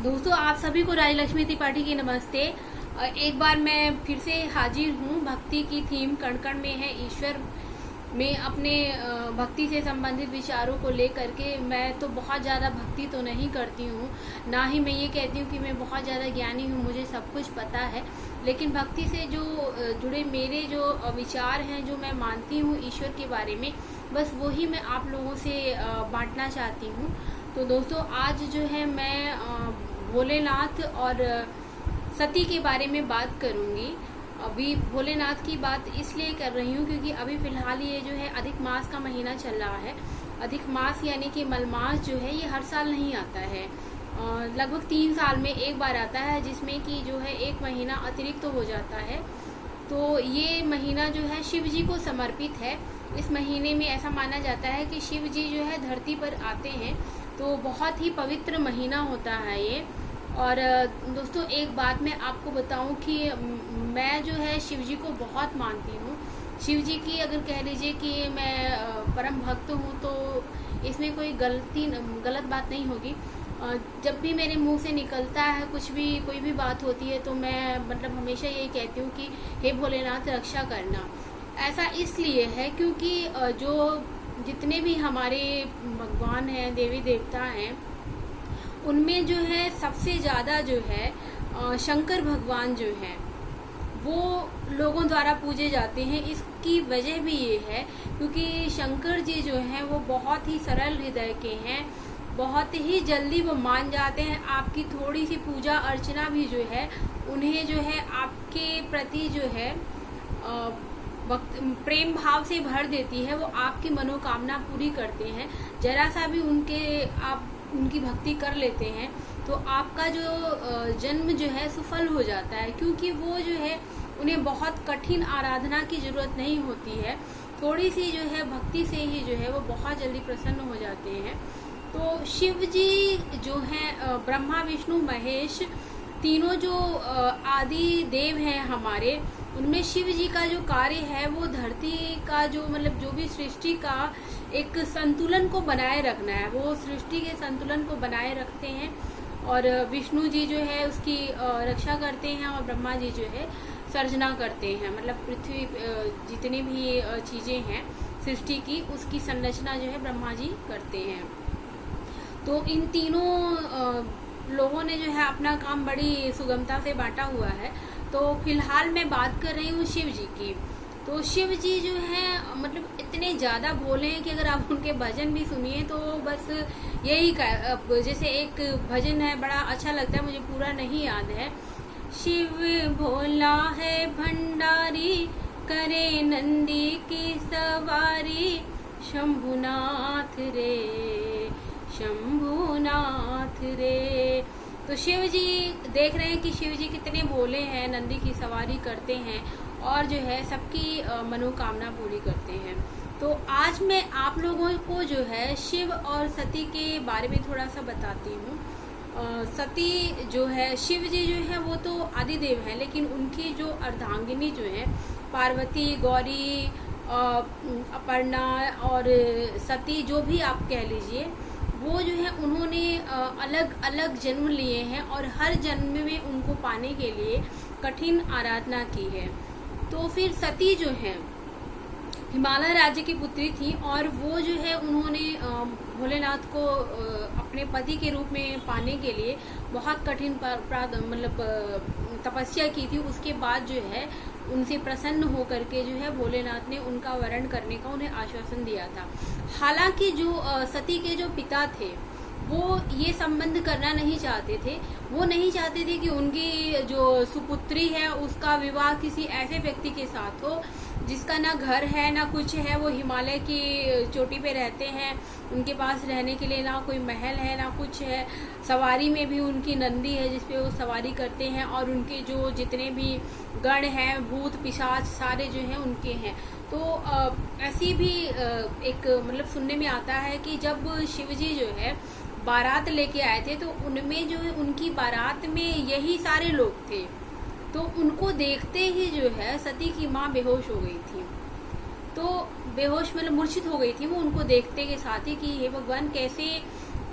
दोस्तों, आप सभी को राजलक्ष्मी त्रिपाठी की नमस्ते। एक बार मैं फिर से हाजिर हूँ। भक्ति की थीम कण कण में है ईश्वर में अपने भक्ति से संबंधित विचारों को लेकर के। मैं तो बहुत ज़्यादा भक्ति तो नहीं करती हूँ, ना ही मैं ये कहती हूँ कि मैं बहुत ज़्यादा ज्ञानी हूँ, मुझे सब कुछ पता है। लेकिन भक्ति से जो जुड़े मेरे जो विचार हैं, जो मैं मानती हूँ ईश्वर के बारे में, बस वही मैं आप लोगों से बांटना चाहती हूँ। तो दोस्तों, आज जो है मैं भोलेनाथ और सती के बारे में बात करूँगी। अभी भोलेनाथ की बात इसलिए कर रही हूँ क्योंकि अभी फ़िलहाल ये जो है अधिक मास का महीना चल रहा है। अधिक मास यानी कि मलमास जो है ये हर साल नहीं आता है, लगभग 3 साल में एक बार आता है, जिसमें कि जो है एक महीना अतिरिक्त तो हो जाता है। तो ये महीना जो है शिव जी को समर्पित है। इस महीने में ऐसा माना जाता है कि शिव जी जो है धरती पर आते हैं, तो बहुत ही पवित्र महीना होता है ये। और दोस्तों, एक बात मैं आपको बताऊं कि मैं जो है शिव जी को बहुत मानती हूँ। शिव जी की अगर कह लीजिए कि मैं परम भक्त हूँ, तो इसमें कोई गलत बात नहीं होगी। जब भी मेरे मुंह से निकलता है कुछ भी, कोई भी बात होती है, तो मैं मतलब हमेशा यही कहती हूँ कि हे भोलेनाथ रक्षा करना। ऐसा इसलिए है क्योंकि जो जितने भी हमारे भगवान हैं, देवी देवता हैं, उनमें जो है सबसे ज़्यादा जो है शंकर भगवान जो हैं वो लोगों द्वारा पूजे जाते हैं। इसकी वजह भी ये है क्योंकि शंकर जी जो हैं वो बहुत ही सरल हृदय के हैं, बहुत ही जल्दी वो मान जाते हैं। आपकी थोड़ी सी पूजा अर्चना भी जो है उन्हें जो है आपके प्रति जो है प्रेम भाव से भर देती है। वो आपकी मनोकामना पूरी करते हैं। जरा सा भी आप उनकी भक्ति कर लेते हैं तो आपका जो जन्म जो है सफल हो जाता है, क्योंकि वो जो है उन्हें बहुत कठिन आराधना की जरूरत नहीं होती है। थोड़ी सी जो है भक्ति से ही जो है वो बहुत जल्दी प्रसन्न हो जाते हैं। तो शिव जी जो हैं ब्रह्मा विष्णु महेश तीनों जो आदि देव हैं हमारे, उनमें शिव जी का जो कार्य है वो धरती का जो मतलब जो भी सृष्टि का एक संतुलन को बनाए रखना है, वो सृष्टि के संतुलन को बनाए रखते हैं। और विष्णु जी जो है उसकी रक्षा करते हैं, और ब्रह्मा जी जो है सर्जना करते हैं। मतलब पृथ्वी जितनी भी चीज़ें हैं सृष्टि की, उसकी संरचना जो है ब्रह्मा जी करते हैं। तो इन तीनों लोगों ने जो है अपना काम बड़ी सुगमता से बांटा हुआ है। तो फिलहाल मैं बात कर रही हूँ शिव जी की। तो शिव जी जो है मतलब इतने ज़्यादा भोले हैं कि अगर आप उनके भजन भी सुनिए तो बस यही जैसे एक भजन है, बड़ा अच्छा लगता है, मुझे पूरा नहीं याद है। शिव भोला है भंडारी, करे नंदी की सवारी, शंभुनाथ रे शंभुनाथ रे। तो शिव जी देख रहे हैं कि शिव जी कितने भोले हैं, नंदी की सवारी करते हैं और जो है सबकी मनोकामना पूरी करते हैं। तो आज मैं आप लोगों को जो है शिव और सती के बारे में थोड़ा सा बताती हूँ। सती जो है, शिव जी जो है वो तो आदिदेव है, लेकिन उनकी जो अर्धांगिनी जो है पार्वती, गौरी, अपर्णा और सती, जो भी आप कह लीजिए, वो जो है उन्होंने अलग अलग जन्म लिए हैं और हर जन्म में उनको पाने के लिए कठिन आराधना की है। तो फिर सती जो है हिमालय राज्य की पुत्री थी, और वो जो है उन्होंने भोलेनाथ को अपने पति के रूप में पाने के लिए बहुत कठिन तपस्या की थी। उसके बाद जो है उनसे प्रसन्न होकर के जो है भोलेनाथ ने उनका वरण करने का उन्हें आश्वासन दिया था। हालांकि जो सती के जो पिता थे वो ये संबंध करना नहीं चाहते थे। वो नहीं चाहते थे कि उनकी जो सुपुत्री है उसका विवाह किसी ऐसे व्यक्ति के साथ हो जिसका ना घर है ना कुछ है। वो हिमालय की चोटी पे रहते हैं, उनके पास रहने के लिए ना कोई महल है ना कुछ है। सवारी में भी उनकी नंदी है जिसपे वो सवारी करते हैं, और उनके जो जितने भी गण हैं, भूत पिशाच सारे जो हैं उनके हैं। तो ऐसी भी एक मतलब सुनने में आता है कि जब शिवजी जो है बारात लेके आए थे, तो उनमें जो है उनकी बारात में यही सारे लोग थे। तो उनको देखते ही जो है सती की माँ बेहोश हो गई थी। तो बेहोश मतलब मूर्छित हो गई थी वो उनको देखते के साथ ही कि हे भगवान, कैसे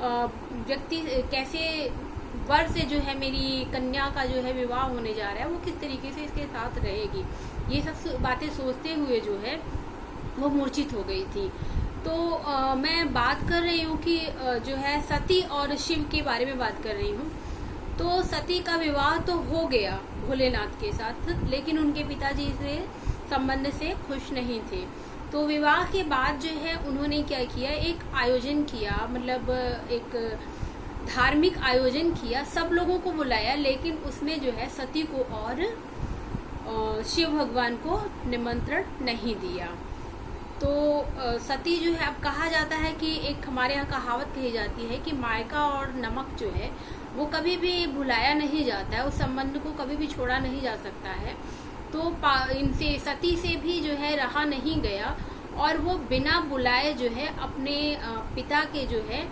व्यक्ति कैसे वर से जो है मेरी कन्या का जो है विवाह होने जा रहा है, वो किस तरीके से इसके साथ रहेगी, ये सब बातें सोचते हुए जो है वो मूर्छित हो गई थी। तो मैं बात कर रही हूँ कि जो है सती और शिव के बारे में बात कर रही हूँ। तो सती का विवाह तो हो गया भोलेनाथ के साथ, लेकिन उनके पिताजी से संबंध से खुश नहीं थे। तो विवाह के बाद जो है उन्होंने क्या किया, एक आयोजन किया, मतलब एक धार्मिक आयोजन किया, सब लोगों को बुलाया, लेकिन उसमें जो है सती को और शिव भगवान को निमंत्रण नहीं दिया। तो सती जो है, अब कहा जाता है कि एक हमारे यहाँ कहावत कही जाती है कि मायका और नमक जो है वो कभी भी भुलाया नहीं जाता है, उस संबंध को कभी भी छोड़ा नहीं जा सकता है। तो इनसे सती से भी जो है रहा नहीं गया और वो बिना बुलाए जो है अपने पिता के जो है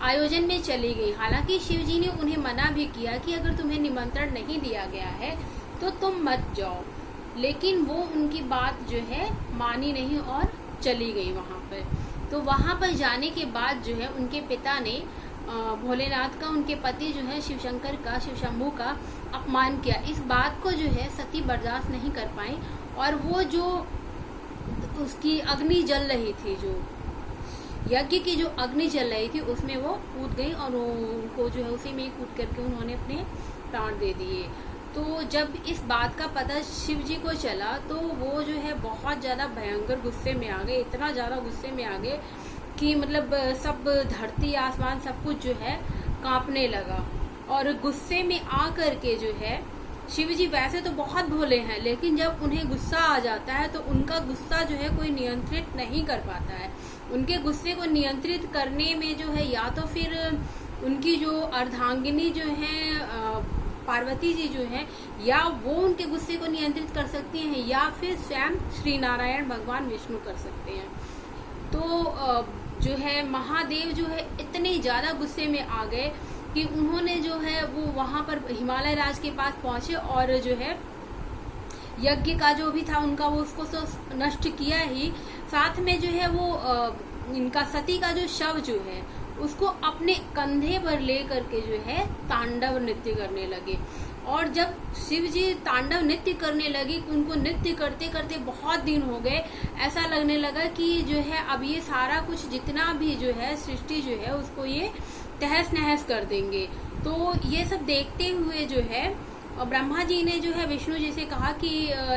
आयोजन में चली गई। हालांकि शिव जी ने उन्हें मना भी किया कि अगर तुम्हें निमंत्रण नहीं दिया गया है तो तुम मत जाओ, लेकिन वो उनकी बात जो है मानी नहीं और चली गई वहां पर। तो वहां पर जाने के बाद जो है उनके पिता ने भोलेनाथ का, उनके पति जो है शिव शंकर का, शिव शंभू का अपमान किया। इस बात को जो है सती बर्दाश्त नहीं कर पाई और वो जो उसकी अग्नि जल रही थी, जो यज्ञ की जो अग्नि जल रही थी, उसमें वो कूद गई और उनको जो है उसी में कूद करके उन्होंने अपने प्राण दे दिए। तो जब इस बात का पता शिव जी को चला तो वो जो है बहुत ज्यादा भयंकर गुस्से में आ गए, इतना ज्यादा गुस्से में आ गए कि मतलब सब धरती आसमान सब कुछ जो है कांपने लगा। और गुस्से में आ करके जो है शिव जी वैसे तो बहुत भोले हैं, लेकिन जब उन्हें गुस्सा आ जाता है तो उनका गुस्सा जो है कोई नियंत्रित नहीं कर पाता है। उनके गुस्से को नियंत्रित करने में जो है या तो फिर उनकी जो अर्धांगिनी जो है पार्वती जी जो है, या वो उनके गुस्से को नियंत्रित कर सकती हैं, या फिर स्वयं श्री नारायण भगवान विष्णु कर सकते हैं। तो जो है महादेव जो है इतने ज्यादा गुस्से में आ गए कि उन्होंने जो है वो वहां पर हिमालय राज के पास पहुंचे और जो है यज्ञ का जो भी था उनका वो उसको तो नष्ट किया ही, साथ में जो है वो इनका सती का जो शव जो है उसको अपने कंधे पर ले करके जो है तांडव नृत्य करने लगे। और जब शिव जी तांडव नृत्य करने लगे, उनको नृत्य करते करते बहुत दिन हो गए, ऐसा लगने लगा कि जो है अब ये सारा कुछ जितना भी जो है सृष्टि जो है उसको ये तहस नहस कर देंगे। तो ये सब देखते हुए जो है ब्रह्मा जी ने जो है विष्णु जी से कहा कि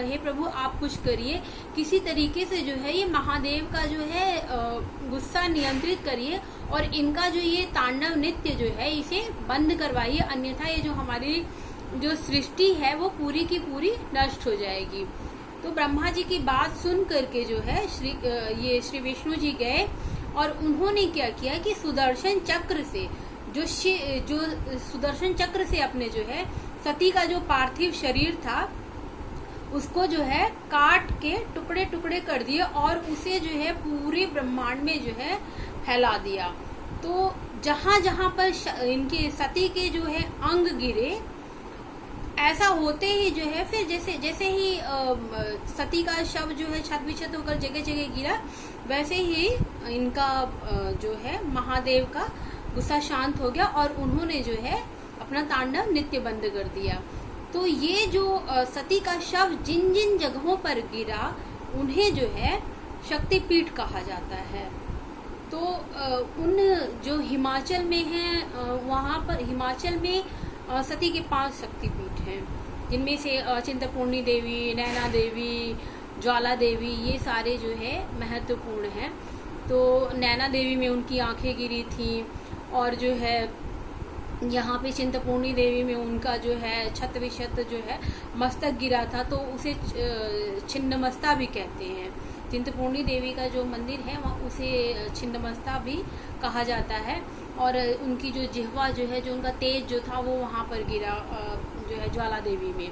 हे प्रभु आप कुछ करिए, किसी तरीके से जो है ये महादेव का जो है गुस्सा नियंत्रित करिए और इनका जो ये तांडव नृत्य जो है इसे बंद करवाइए, अन्यथा ये जो हमारी जो सृष्टि है वो पूरी की पूरी नष्ट हो जाएगी। तो ब्रह्मा जी की बात सुन करके जो है श्री विष्णु जी गए और उन्होंने क्या किया कि सुदर्शन चक्र से जो सुदर्शन चक्र से अपने जो है सती का जो पार्थिव शरीर था उसको जो है काट के टुकड़े टुकड़े कर दिए और उसे जो है पूरे ब्रह्मांड में जो है फैला दिया। तो जहां जहां पर इनके सती के जो है अंग गिरे, ऐसा होते ही जो है फिर जैसे ही सती का शव जो है छत विछत होकर जगह जगह गिरा, वैसे ही इनका जो है महादेव का गुस्सा शांत हो गया और उन्होंने जो है अपना तांडव नृत्य बंद कर दिया। तो ये जो सती का शव जिन जिन जगहों पर गिरा उन्हें जो है शक्तिपीठ कहा जाता है। तो उन जो हिमाचल में है वहाँ पर हिमाचल में सती के 5 शक्तिपीठ हैं, जिनमें से चिंतपूर्णी देवी, नैना देवी, ज्वाला देवी, ये सारे जो है महत्वपूर्ण हैं। तो नैना देवी में उनकी आंखें गिरी थी और जो है यहाँ पे चिंतपूर्णी देवी में उनका जो है छत विछत जो है मस्तक गिरा था, तो उसे छिन्नमस्ता भी कहते हैं। चिंतपूर्णी देवी का जो मंदिर है वहाँ उसे छिन्नमस्ता भी कहा जाता है। और उनकी जो जिह्वा जो है, जो उनका तेज जो था वो वहाँ पर गिरा जो है ज्वाला देवी में।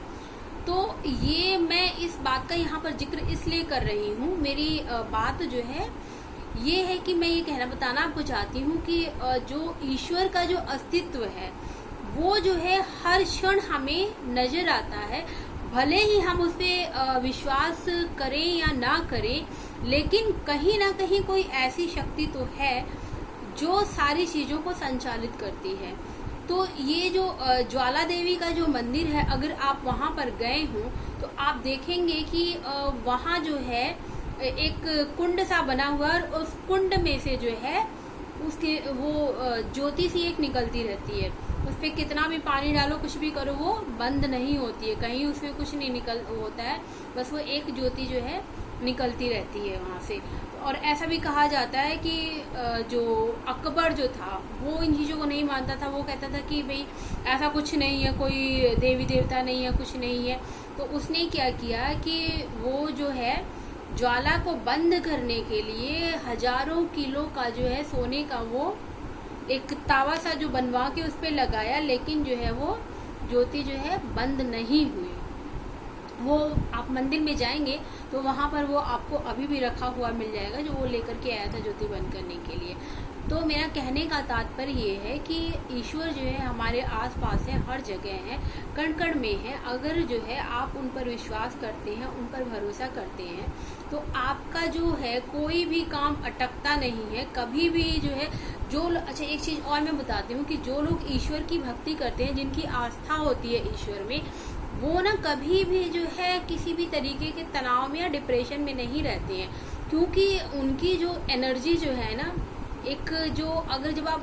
तो ये मैं इस बात का यहाँ पर जिक्र इसलिए कर रही हूँ, मेरी बात जो है ये है कि मैं ये बताना आपको चाहती हूँ कि जो ईश्वर का जो अस्तित्व है वो जो है हर क्षण हमें नजर आता है, भले ही हम उस पर विश्वास करें या ना करें, लेकिन कहीं ना कहीं कोई ऐसी शक्ति तो है जो सारी चीजों को संचालित करती है। तो ये जो ज्वाला देवी का जो मंदिर है, अगर आप वहाँ पर गए हो तो आप देखेंगे कि वहाँ जो है एक कुंड सा बना हुआ है, और उस कुंड में से जो है उसके वो ज्योति सी एक निकलती रहती है। उस पर कितना भी पानी डालो, कुछ भी करो, वो बंद नहीं होती है, कहीं उसमें कुछ नहीं निकल होता है, बस वो एक ज्योति जो है निकलती रहती है वहाँ से। और ऐसा भी कहा जाता है कि जो अकबर जो था वो इन चीज़ों को नहीं मानता था, वो कहता था कि भाई ऐसा कुछ नहीं है, कोई देवी देवता नहीं है, कुछ नहीं है। तो उसने क्या किया कि वो जो है ज्वाला को बंद करने के लिए हजारों किलो का जो है सोने का वो एक तावा सा जो बनवा के उस पर लगाया, लेकिन जो है वो ज्योति जो है बंद नहीं हुई। वो आप मंदिर में जाएंगे तो वहाँ पर वो आपको अभी भी रखा हुआ मिल जाएगा, जो वो लेकर के आया था ज्योति बंद करने के लिए। तो मेरा कहने का तात्पर्य ये है कि ईश्वर जो है हमारे आसपास है, हर जगह है, कण कण में है। अगर जो है आप उन पर विश्वास करते हैं, उन पर भरोसा करते हैं, तो आपका जो है कोई भी काम अटकता नहीं है कभी भी जो है। अच्छा, एक चीज़ और मैं बताती हूँ कि जो लोग ईश्वर की भक्ति करते हैं, जिनकी आस्था होती है ईश्वर में, वो ना कभी भी जो है किसी भी तरीके के तनाव में या डिप्रेशन में नहीं रहते हैं, क्योंकि उनकी जो एनर्जी जो है ना, एक जो अगर जब आप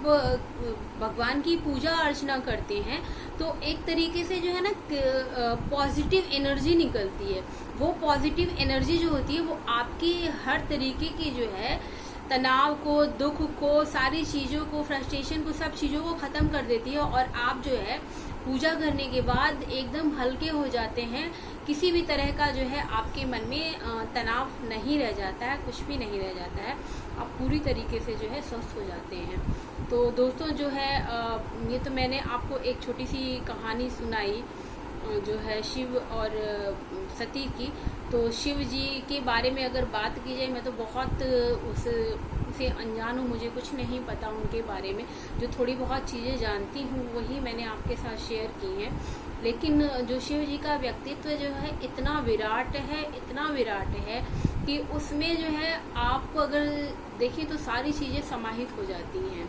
भगवान की पूजा अर्चना करते हैं तो एक तरीके से जो है ना पॉजिटिव एनर्जी निकलती है। वो पॉजिटिव एनर्जी जो होती है वो आपकी हर तरीके की जो है तनाव को, दुख को, सारी चीज़ों को, फ्रस्ट्रेशन को, सब चीज़ों को ख़त्म कर देती है, और आप जो है पूजा करने के बाद एकदम हल्के हो जाते हैं। किसी भी तरह का जो है आपके मन में तनाव नहीं रह जाता है, कुछ भी नहीं रह जाता है, आप पूरी तरीके से जो है स्वस्थ हो जाते हैं। तो दोस्तों जो है ये तो मैंने आपको एक छोटी सी कहानी सुनाई जो है शिव और सती की। तो शिव जी के बारे में अगर बात की जाए, मैं तो बहुत उससे अनजान हूँ, मुझे कुछ नहीं पता उनके बारे में। जो थोड़ी बहुत चीज़ें जानती हूँ वही मैंने आपके साथ शेयर की हैं। लेकिन जो शिव जी का व्यक्तित्व जो है इतना विराट है, इतना विराट है कि उसमें जो है आप अगर देखें तो सारी चीज़ें समाहित हो जाती हैं।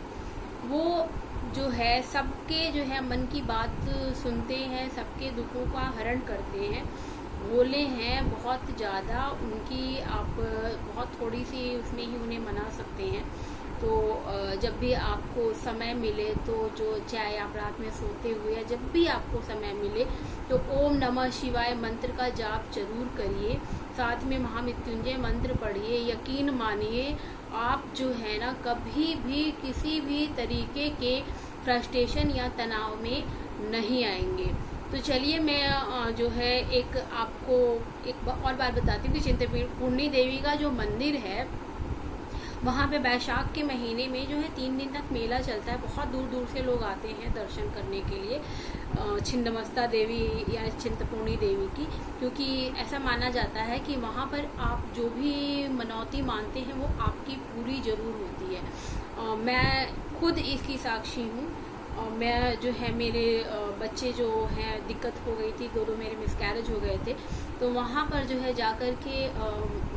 वो जो है सबके जो है मन की बात सुनते हैं, सबके दुखों का हरण करते हैं, भोले हैं बहुत ज़्यादा। उनकी आप बहुत थोड़ी सी उसमें ही उन्हें मना सकते हैं। तो जब भी आपको समय मिले तो जो चाहे आप रात में सोते हुए या जब भी आपको समय मिले तो ओम नमः शिवाय मंत्र का जाप जरूर करिए, साथ में महामृत्युंजय मंत्र पढ़िए। यकीन मानिए आप जो है ना कभी भी किसी भी तरीके के फ्रस्ट्रेशन या तनाव में नहीं आएंगे। तो चलिए मैं जो है एक आपको एक और बात बताती हूँ कि चिंतपूर्णी देवी का जो मंदिर है वहाँ पे बैसाख के महीने में जो है 3 दिन तक मेला चलता है। बहुत दूर दूर से लोग आते हैं दर्शन करने के लिए छिन्नमस्ता देवी या चिंतपूर्णी देवी की, क्योंकि ऐसा माना जाता है कि वहाँ पर आप जो भी मनौती मानते हैं वो आपकी पूरी ज़रूर होती है। मैं खुद इसकी साक्षी हूँ। मैं जो है मेरे बच्चे जो हैं दिक्कत हो गई थी, 2 मेरे मिसकैरेज हो गए थे, तो वहाँ पर जो है जाकर के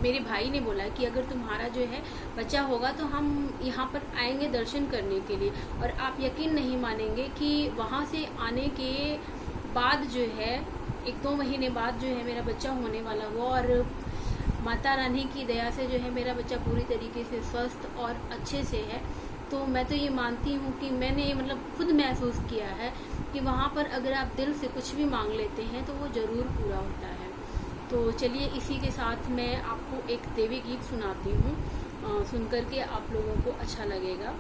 मेरे भाई ने बोला कि अगर तुम्हारा जो है बच्चा होगा तो हम यहाँ पर आएंगे दर्शन करने के लिए। और आप यकीन नहीं मानेंगे कि वहाँ से आने के बाद जो है 1-2 महीने बाद जो है मेरा बच्चा होने वाला हुआ, और माता रानी की दया से जो है मेरा बच्चा पूरी तरीके से स्वस्थ और अच्छे से है। तो मैं तो ये मानती हूँ कि मैंने मतलब खुद महसूस किया है कि वहाँ पर अगर आप दिल से कुछ भी मांग लेते हैं तो वो ज़रूर पूरा होता है। तो चलिए इसी के साथ मैं आपको एक देवी गीत सुनाती हूँ, सुन कर के आप लोगों को अच्छा लगेगा।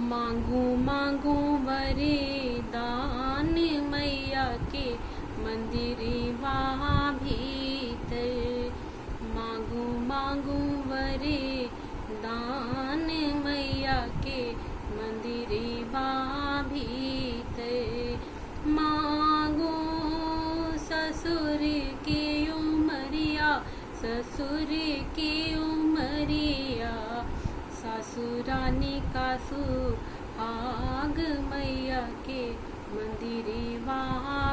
मांगू मांगू वरदान मैया के मंदिरवा भीतर, मांगू मांगू वरदान मैया के मंदिरवा भीतर, मांगू ससुर की उमरिया, ससुर की उमरिया, ससुरानी का सुहाग मैया के मंदिरवा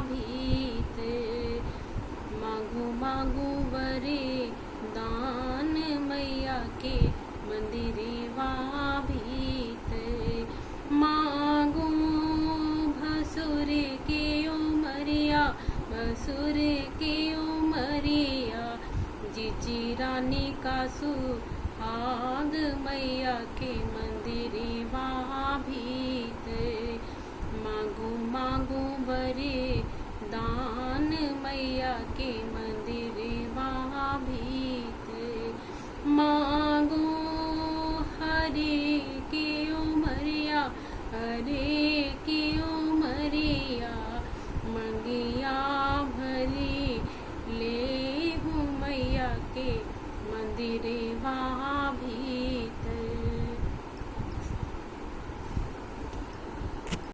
भीतर, मांगू मांगू वरदान मैया के मंदिरवा भीतर, मांगू ससुर के उमरिया, जीजी रानी का सुहाग, मैया के मंदिरी वहाँ भीतर, मांगू मांगू बरे दान, मैया के मंदिर